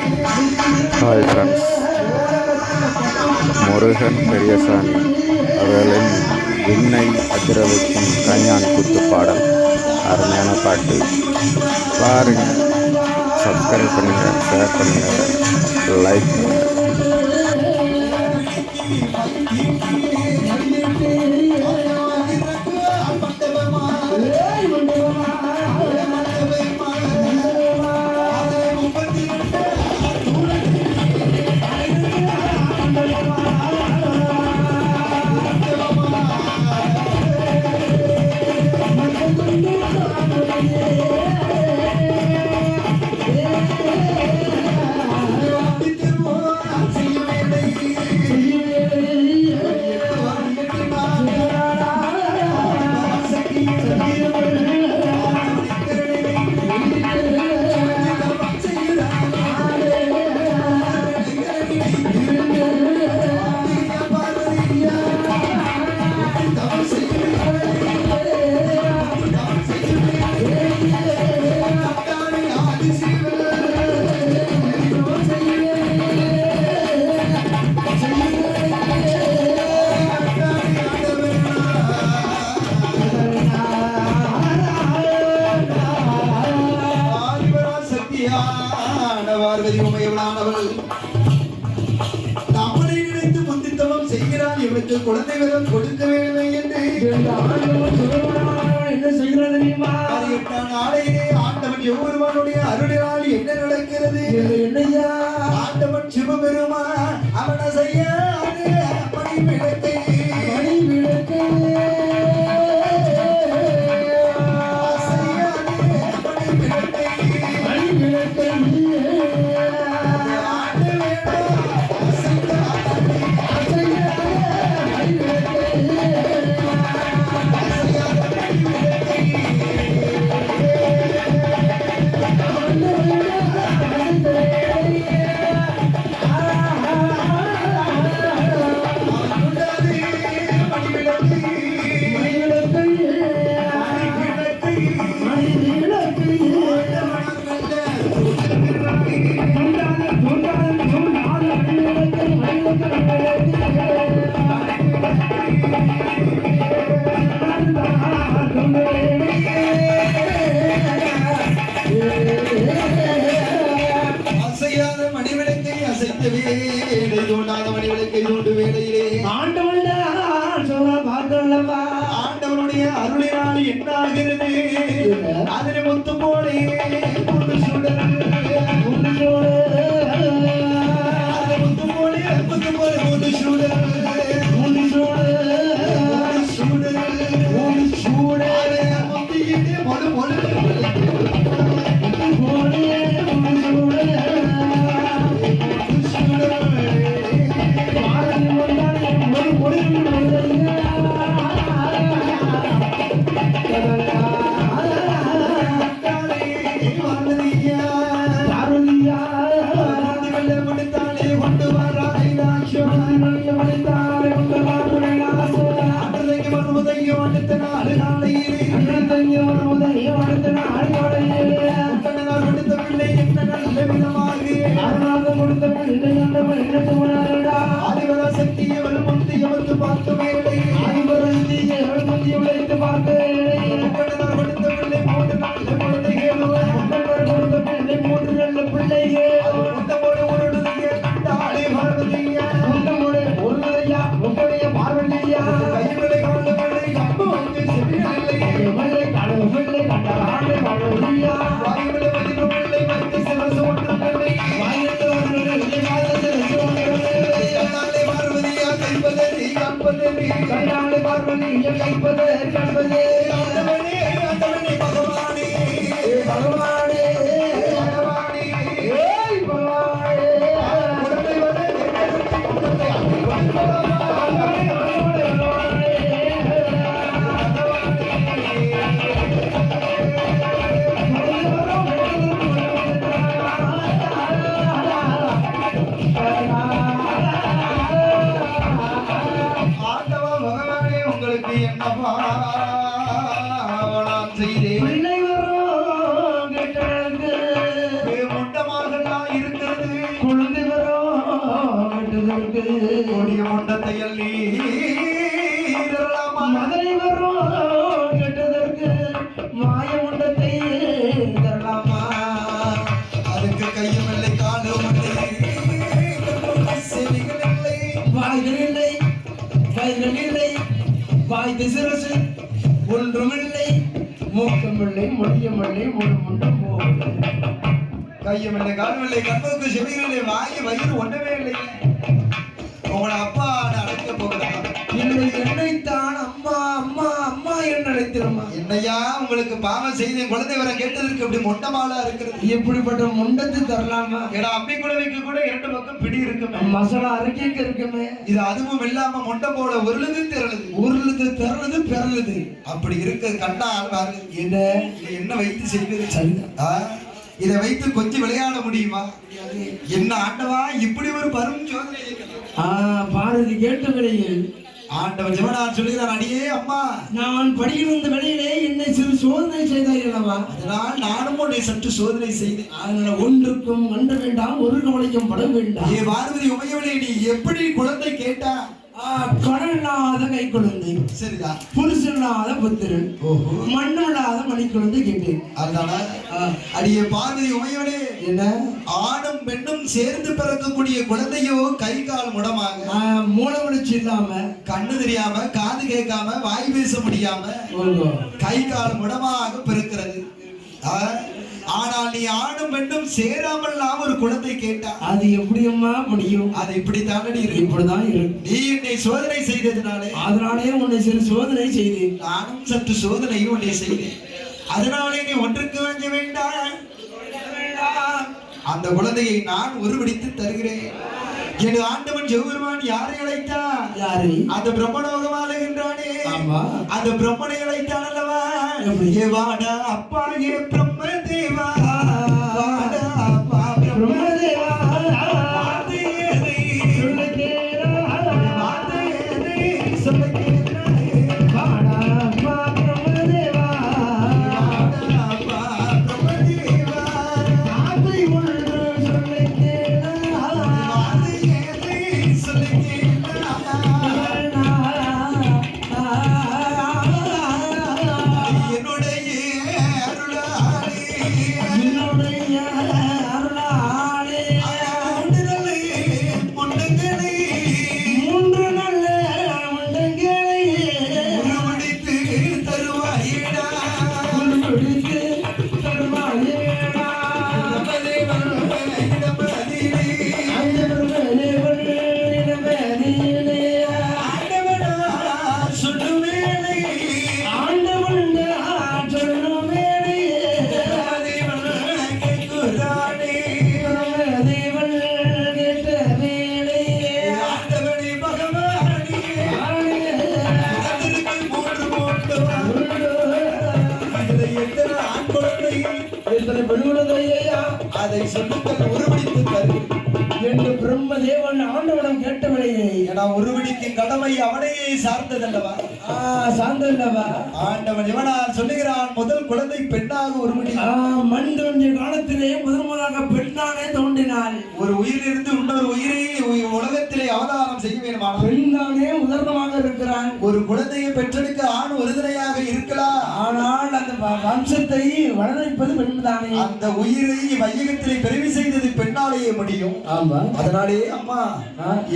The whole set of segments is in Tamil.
ஹாய் ஃப்ரெண்ட்ஸ், முருகன் பெரியசாமி அவர்களின் விண்ணை அதிர வைக்கும் கல்யாண் குத்து பாடல். அருமையான பாட்டு. பாருங்கள், சப்ஸ்கிரைப் பண்ணுங்கள், ஷேர் பண்ணுங்கள், லைக் பண்ணுங்கள். நம்மளை நினைத்து முந்தித்தவம் செய்கிறான். இவனுக்கு குழந்தை வரம் கொடுக்க வேண்டும் என்று என்ன செய்கிறது தெரியுமா? நாளையிலே ஆண்டவன் எவ்வொருவனுடைய அருளினால் என்ன நடக்கிறது? என்னையா ஆண்டவன் சிவபெருமா அவனை செய்ய பணி விளக்கை ஆண்டவனுடைய அருளினால் என்ன ஆகிறது? அதில் முத்து போலே குழந்தைகள் நீரலாமா மதுரை வரும் கெட்டதற்கு மாயமுண்டத்தை தரலாமா அதுக்கு கையும் இல்லை காலும் இல்லை செவிகள் இல்லை வாய்கள் இல்லை கைகள் இல்லை வாய் திசிரசு ஒன்றுமில்லை மூக்கமில்லை மொழியமில்லை ஒரு முண்டம் போகவில்லை கையும் இல்லை காலும் இல்லை கண்ணுக்கு செவிகள் இல்லை வாங்கி வயிறு ஒண்ணுமே இல்லை உங்களோட அப்பா அழைக்க போகிறாங்க இல்லை என்னைத்தான் அம்மா அம்மா அம்மா என்று அழைத்திருமா என்னையா உங்களுக்கு பாவம் செய்து என் குழந்தை வர கேட்டதற்கு இப்படி மொட்டமாலா இருக்கிறது எப்படிப்பட்ட முண்டத்தை தரலாமா ஏன்னா அம்மி குழந்தைக்கு கூட இரண்டு பக்கம் பிடி இருக்குமே மசாலா அரைக்க இருக்குமே இது அதுவும் இல்லாம மொட்டை போல உருளுது திரளுது உருளுது திரளுது பிறலுது அப்படி இருக்க கண்டா ஆழ்வாரு என்ன இது என்ன வைத்து செய்வது சரிதான். ஆ? இதை வைத்து கொஞ்சம் விளையாட முடியுமா என்ன ஆண்டவா இப்படி ஒரு பரும் சோதனை பாரதி கேட்ட வேளையில் ஆண்டவன் ஜெவனார் சொல்லுகிறார் அடியே அம்மா நான் படியில் வந்த வேளையிலே என்னை சிறு சோதனை செய்தார்களவா அதனால் நானும் உன்னை சற்று சோதனை செய்தேன் அதனால ஒன்றுக்கும் அண்ட வேண்டாம் ஒரு கவலைக்கும் பட வேண்டாம் ஏ பார்வதி உமையவளே நீ எப்படி குழந்தை கேட்டா கடனில்லாத கை குழந்தை சரிதா புருஷனில்லாத புத்திரன் ஓஹோ மண்ணில்லாத மணி குழந்தை கேட்டேன் அதனால அடியே பார்வதி உமையவளே என்ன ஆணும் பெண்ணும் சேர்ந்து பிறக்கக்கூடிய குழந்தையோ கை கால் முடமாக மூளை வளர்ச்சி இல்லாம கண்ணு தெரியாம காது கேட்காம வாய் பேச முடியாம கை கால் முடமாக பிறக்கிறது ஆனால் நீ ஆணும் பெண்ணும் சேராமல் நாம் ஒரு குழந்தை கேட்டா அது எப்படியம்மா முடியும் அது இப்படித்தான் இப்படிதான் இருக்கு நீ என்னை சோதனை செய்ததுனாலே அதனாலே உன்னை சிறு சோதனை செய்தேன் நானும் சற்று சோதனையும் உன்னை செய்தேன் அதனாலே நீ ஒன்றுக்கு வாங்க வேண்டாம் அந்த குழந்தையை நான் உருவடித்து தருகிறேன் என் ஆண்டவன் ஜெகபெருமான் யாரை அழைத்தான் யாரை அந்த பிரம்மலோகம் ஆளுகின்றானே ஆமா அந்த பிரம்மனை அழைத்தான் அல்லவா எப்படி? ஏ வாடா அப்பா ஏ பிரம்ம தேவா வாடா அப்பா பிரம்மதேவா வார்த்தையேதை சொல்லுகிறா வார்த்தையேதை சொல்லுகிறேன் வாடா அப்பா பிரம்மதேவா வாடா அப்பா பிரம்ம தேவா ஆசை ஒன்று சொல்லுகிறா வார்த்தையேதை சொல்லுகிறேன் என்னுடைய அருளாளே என்னுடைய அருளாளே ஆண்டவரே, பொண்ணுங்களே, மூன்று நல்ல முண்டங்களை உருவடித்து தருவாயேடா. பிடித்து தருவாயேடா பிரம்மதேவன் இடமதிலே, ஆண்டவனா சொல்லுவேனே, பிரம்மதேவன் கேட்கிறானே. ஆண்டவனே பகவானே, அதற்கு மூன்று மூன்று இதில் எத்தனை ஆண் குழந்தை அதை சொல்லுங்கள் உருவடித்து தரு என்று பிரம்மதேவன் ஆண்டவனம் கேட்டவளையே நான் உருவடிக்கும் கடமை அவனையே சார்ந்ததல்லவா சார்ந்தல்லவா ஆண்டவன் இவனால் சொல்லுகிறான் முதல் குழந்தை பெண்ணாக உருவடி மண் தோன்றிய காலத்திலே முதன்முதலாக பெண்ணானே தோன்றினாள் ஒரு உயிரிலிருந்து இன்னொரு உயிரை உலகத்திலே அவதாரம் செய்ய வேண்டுமானால் பெண்தானே உதாரணமாக இருக்கிறான் ஒரு குழந்தையை பெற்றெடுக்க ஆண் ஒருதனையாக இருக்கலாம் ஆனால் அந்த வம்சத்தை வளர்ப்பது பெண்தானே அந்த உயிரை வையகத்திலே பெருமை செய்தது பெண்ணாலேயே முடியும் ஆமா அதனாலே அம்மா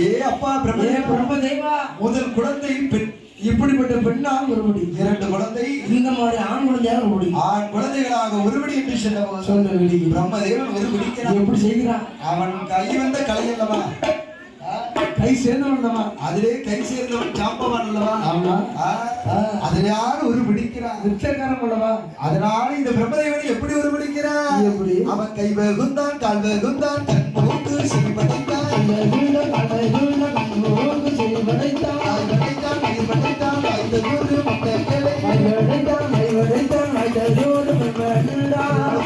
ஏ அப்பா பிரம்மதேவா முதல் குழந்தை பெண் இப்படிப்பட்ட பெண்ணா ஒருபடி இரண்டு குழந்தை இந்த மாதிரி ஆண் குழந்தையாக ஒருபடி ஆண் குழந்தைகளாக ஒருபடி என்று சொன்னபோது சொல்ல விடி பிரம்மதேவன் ஒருபடிக்கிறான் எப்படி செய்கிறான் அவன் கை வந்த கலை அல்லவா கை சேர்ந்தவன்லவா அதிலே கை சேர்ந்தவன் சாம்பவன் அல்லவா ஆமா அதனால ஒரு பிடிக்கிறான் நிச்சயக்காரம் அல்லவா அதனால இந்த பிரம்மதேவன் எப்படி ஒரு பிடிக்கிறான் எப்படி அவன் கை வெகுந்தான் கால் வெகுந்தான் கண் மூக்கு செவி படைத்தான் ஐந்து நூறு மொட்டைகளை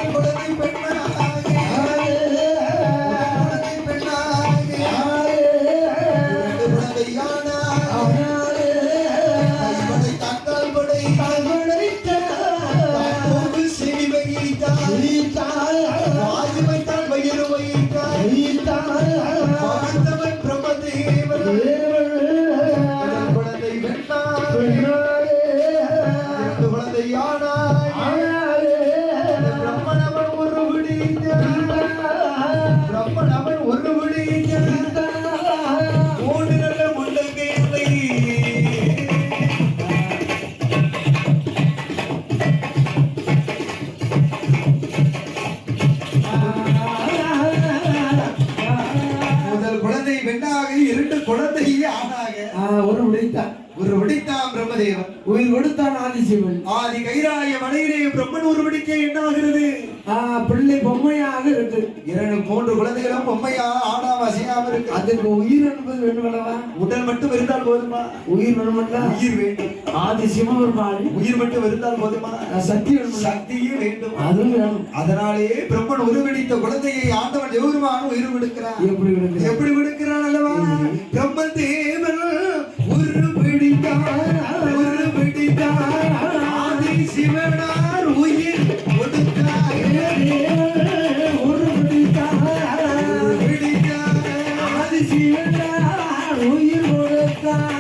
குழந்தை பெண்ணாக செவி வகித்தால் வாயு வைத்தால் வயிறு வைத்தால் பிரம்மன் அவன் ஒரு விழிக்க மூன்று நல்ல முண்டங்கை முதல் குழந்தை பெண்ணாக இரண்டு குழந்தை ஆணாக ஒரு விடைத்தான் விடித்தான் பிரம்மதேவன் உயிர் கொடுத்தான் ஆதிசிவன் ஆதி கைராய மலையிலே பிரம்மன் ஒரு விடிக்க என்ன ஆகிறது பிள்ளை பொம்மையாக இருக்கு இரண்டு மூன்று குழந்தைகளும் பொம்மையா ஆடாம அசையாம இருக்கு அதுக்கு உயிர் என்பது வேண்டுமல்லவா உடல் மட்டும் இருந்தால் போதுமா உயிர் வேணுமல்ல உயிர் வேண்டும் ஆதி சிவபெருமான் உயிர் மட்டும் இருந்தால் போதுமா சக்தி வேணும் சக்தியும் வேண்டும் அதுவும் வேணும் அதனாலே பிரம்மன் உருவெடித்த குழந்தையை ஆண்டவன் தேவருமான உயிர் விடுக்கிறான் எப்படி விடுக்கிறான் அல்லவா பிரம்ம தேவன் உருவெடித்தார் ஆதி சிவனார் உயிர் கொடுத்தார் ஆதி சிவனார் உயிர் கொடுத்தார்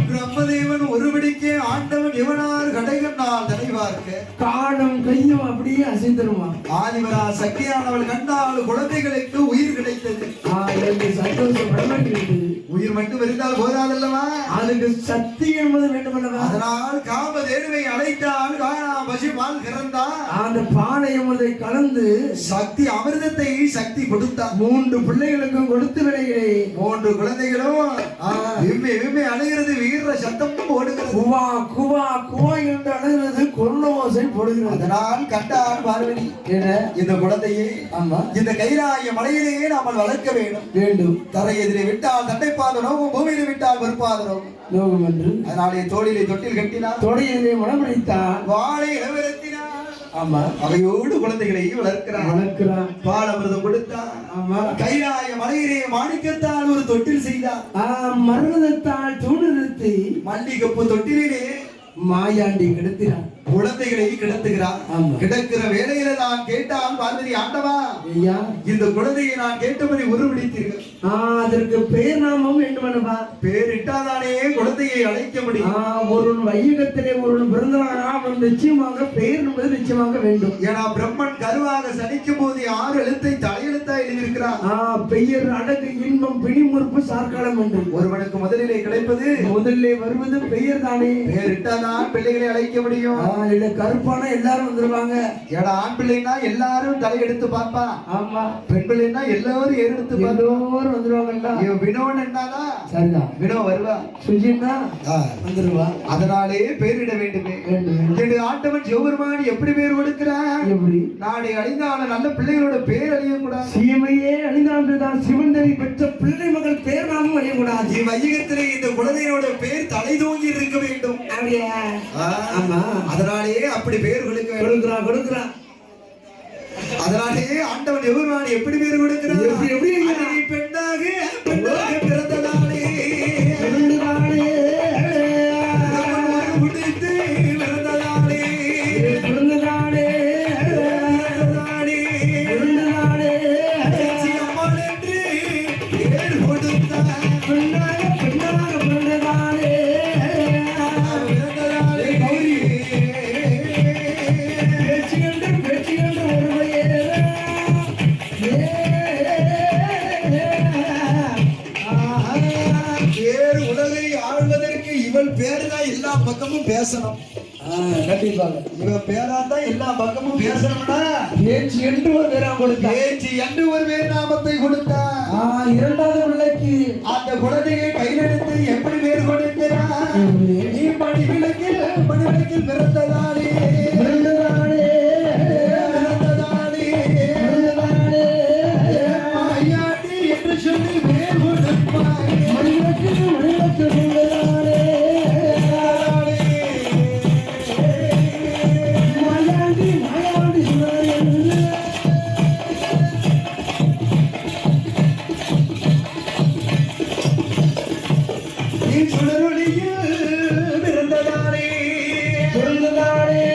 பிரம்மதேவன் ஒருபடிக்கே ஆண்டவன் எவனார் கடைகண்ணால் தலைவார்க்க காணும் கையும் அப்படியே அசைந்துருமா ஆதிவரா சக்தியானவள் கண்டால் குழந்தைகளுக்கு உயிர் கிடைத்தது சந்தோஷம் உயிர் மட்டும் இருந்தால் போதாதல்லவா அதுக்கு சக்தி என்பது வேண்டுமல்லவா அதனால் காமதேனுவை அழைத்தால் பசு பால் கிறந்தா அந்த பானை என்பதை கலந்து சக்தி அமிர்தத்தை சக்தி கொடுத்தார் 3 பிள்ளைகளுக்கும் கொடுத்து விடைகளை 3 குழந்தைகளும் விம்மி விம்மி அழுகிறது வீர சத்தமும் ஓடுகிறது குவா குவா குவா என்று அழுகிறது கொள்ளோசை போடுகிறது அதனால் கண்டார் பார்வதி இந்த குழந்தையை ஆமா இந்த கைலாய மலையிலேயே நாம் வளர்க்க வேண்டும் தரை எதிரே விட்டால் தண்டைப்பாதனோ பூமியிலே விட்டால் வெறுப்பாதனோ லோகம் என்று அதனாலே தோளிலே தொட்டில் கட்டினார் தொடையிலே மனமளித்தார் வாழை இளவரத்தினார் ஆமா அவையோடு குழந்தைகளை வளர்க்கிறான் பால் அமிர்தம் கொடுத்தார் ஆமா கைலாய மலையிலே மாணிக்கத்தால் ஒரு தொட்டில் செய்தார் மருதத்தால் தூண் நிறுத்தி மல்லிகப்பு தொட்டிலே மாயாண்டி கிடத்தினார் குழந்தைகளை கிடத்துகிறார் கிடக்கிற வேலையில நான் கேட்டால் பார்வதி ஆண்டவா ஐயா இந்த குழந்தையை நான் கேட்டபடி உருவடித்தீர்கள் அதற்கு பேர் நாமம் வேண்டுமல்லவா பேர் இட்டாதானே குழந்தையை அழைக்க முடியும் ஒரு வையகத்திலே ஒரு பிறந்தவன் நிச்சயமாக பெயர் என்பது நிச்சயமாக வேண்டும் ஏன்னா பிரம்மன் கருவாக சனிக்கும் போது 6 எழுத்தை தலையெழுத்தா எழுதியிருக்கிறார் பெயர் அடகு இன்பம் பிணிமுறுப்பு சார்காலம் என்று ஒருவனுக்கு முதலிலே கிடைப்பது முதலிலே வருவது பெயர் தானே பெயர் இட்டாதான் பிள்ளைகளை அழைக்க முடியும் இல்ல கருப்பான எல்லாரும் வந்துருவாங்க ஏன்னா ஆண் பிள்ளைன்னா எல்லாரும் தலையெடுத்து பார்ப்பா ஆமா பெண் பிள்ளைன்னா எல்லாரும் ஏறெடுத்து எல்லோரும் வந்துருவாங்கல்ல இவன் வினோன்னு என்னானா சரிதான் வினோ வருவா சுஜின்னா வந்துருவா அதனாலே பேரிட வேண்டுமே என்று ஆண்டவன் சிவபெருமான் எப்படி பேர் கொடுக்கிறான் எப்படி நாளை அழிந்தாலும் நல்ல பிள்ளைகளோட பேர் அழியக்கூடாது சீமையே அழிந்தால்தான் சிவந்தரை பெற்ற பிள்ளை மகள் பேர் நாமும் அழியக்கூடாது வையகத்திலே இந்த குழந்தையோட பேர் தலை தூங்கி இருக்க வேண்டும் ஆமா அதனாலே அப்படி பேர் கொடுக்கிறான் அதனாலே ஆண்டவன் எவருவான் எப்படி பேர் கொடுக்கிறான் எப்படி பெண்ணாக பிறந்ததாலே உடைத்து பிறந்ததாலே அம்மாள் என்று பேர் கொடுத்தார் எல்லா பக்கமும் பேசணும் கண்டிப்பாக இவன் பேராதான் எல்லா பக்கமும் பேசணும்னா பேச்சு என்று ஒரு பேரம் கொடுத்தா பேச்சு என்று ஒரு பேர் நாமத்தை கொடுத்தா இரண்டாவது பிள்ளைக்கு அந்த குழந்தையை கையிலெடுத்து எப்படி பேர் கொடுக்கிறார் நீ மணிவிளக்கில் பிறந்ததாலே ஐயாண்டி என்று சொல்லி பேர் கொடுப்பாய் பிறந்ததாலே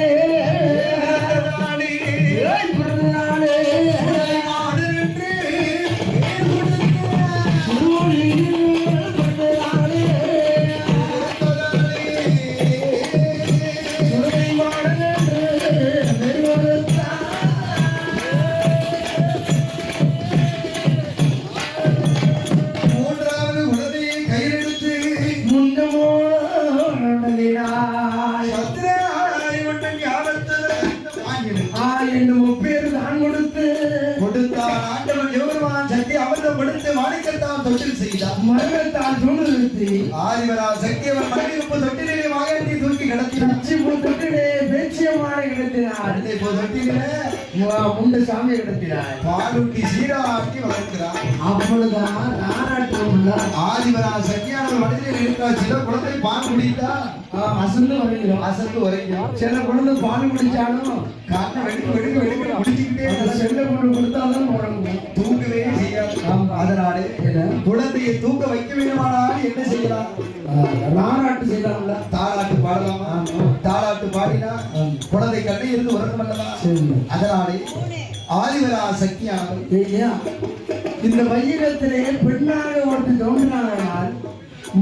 என்று முப்பேறு தான் கொடுத்தான் ஆண்டவன் எவருமான் சக்தி அமிர்தம் கொடுத்து மாணிக்கத்தான் தொட்டில் செய்தார் மரணத்தால் சூடு நிறுத்தி ஆதிவரா சக்தி அவன் மனிதப்பு தொட்டிலே மாயத்தி தூக்கி கிடத்தினார் தொட்டிலே பேச்சியமான கிடத்தினார் அடுத்த இப்போ தொட்டிலே முண்டு சாமியை கிடத்தினார் பாலுட்டி சீராட்டி வளர்க்கிறார் அப்பொழுதுதான் நாராட்டு ஆதிவரா சக்தியானவர் மனிதனில் இருக்கிற சில குழந்தை பால் குடித்தா அசந்து வருகிறோம் அசந்து வரைக்கும் சில குழந்தை பால் குடிச்சாலும் காரணம் வெடுக்கு குடிச்சுக்கிட்டே செல்ல கொண்டு கொடுத்தாலும் உறங்கும் தூக்கவே செய்யாது அதனாலே குழந்தையை தூக்க வைக்க வேண்டுமானால் என்ன செய்யலாம் நாராட்டு செய்யலாம்ல தாலாட்டு பாடலாமா தாலாட்டு பாடினா குழந்தை கண்ணை இருந்து உறக்கம் அல்லவா அதனாலே ஆதிவரா சக்தியானவர் இந்த வையகத்திலே பெண்ணாக ஒருத்தர் தோன்றினால்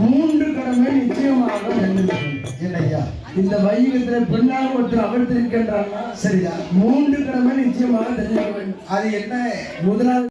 3 கடமை நிச்சயமாக என்னையா இந்த வையகத்திலே பெண்ணாக ஒருத்தர் அமர்ந்திருக்கின்றார்கள் சரியா 3 கடமை நிச்சயமாக தெரிஞ்சுக்க வேண்டும் அது என்ன முதலாவது